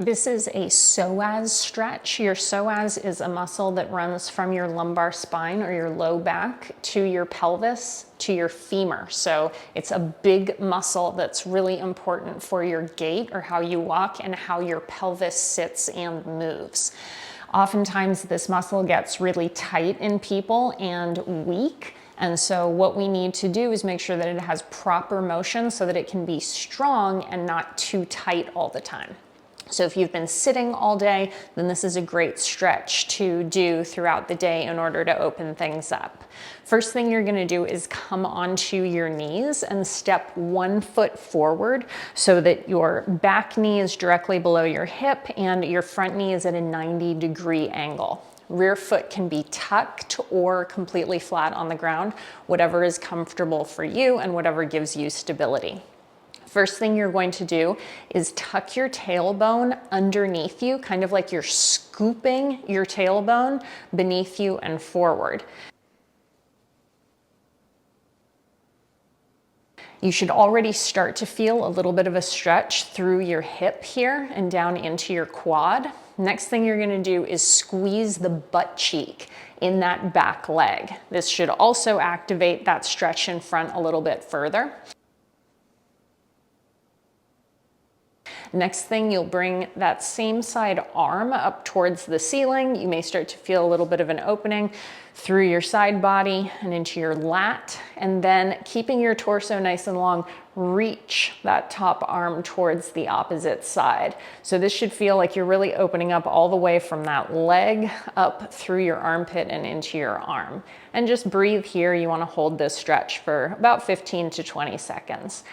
This is a psoas stretch. Your psoas is a muscle that runs from your lumbar spine or your low back to your pelvis to your femur. So it's a big muscle that's really important for your gait or how you walk and how your pelvis sits and moves. Oftentimes this muscle gets really tight in people and weak. And so what we need to do is make sure that it has proper motion so that it can be strong and not too tight all the time. So if you've been sitting all day, then this is a great stretch to do throughout the day in order to open things up. First thing you're gonna do is come onto your knees and step 1 foot forward so that your back knee is directly below your hip and your front knee is at a 90-degree angle. Rear foot can be tucked or completely flat on the ground, whatever is comfortable for you and whatever gives you stability. First thing you're going to do is tuck your tailbone underneath you, kind of like you're scooping your tailbone beneath you and forward. You should already start to feel a little bit of a stretch through your hip here and down into your quad. Next thing you're gonna do is squeeze the butt cheek in that back leg. This should also activate that stretch in front a little bit further. Next thing, you'll bring that same side arm up towards the ceiling. You may start to feel a little bit of an opening through your side body and into your lat. And then keeping your torso nice and long, reach that top arm towards the opposite side. So this should feel like you're really opening up all the way from that leg up through your armpit and into your arm. And just breathe here. You want to hold this stretch for about 15 to 20 seconds.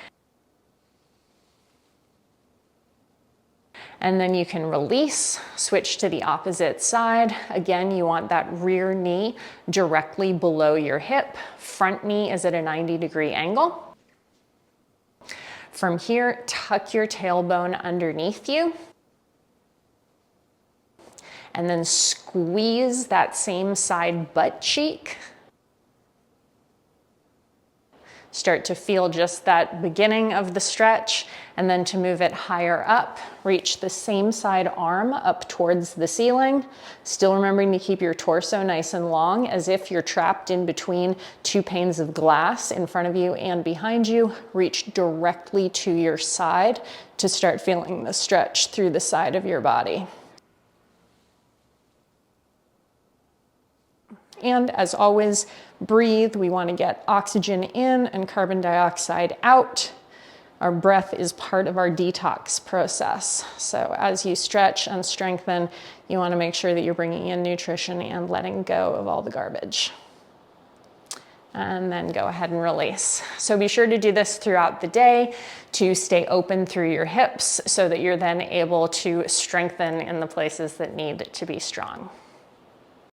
And then you can release, switch to the opposite side. Again, you want that rear knee directly below your hip. Front knee is at a 90-degree angle. From here, tuck your tailbone underneath you. And then squeeze that same side butt cheek. Start to feel just that beginning of the stretch, and then to move it higher up, reach the same side arm up towards the ceiling. Still remembering to keep your torso nice and long as if you're trapped in between two panes of glass in front of you and behind you. Reach directly to your side to start feeling the stretch through the side of your body. And as always, breathe. We want to get oxygen in and carbon dioxide out. Our breath is part of our detox process. So as you stretch and strengthen, you want to make sure that you're bringing in nutrition and letting go of all the garbage. And then go ahead and release. So be sure to do this throughout the day to stay open through your hips so that you're then able to strengthen in the places that need to be strong.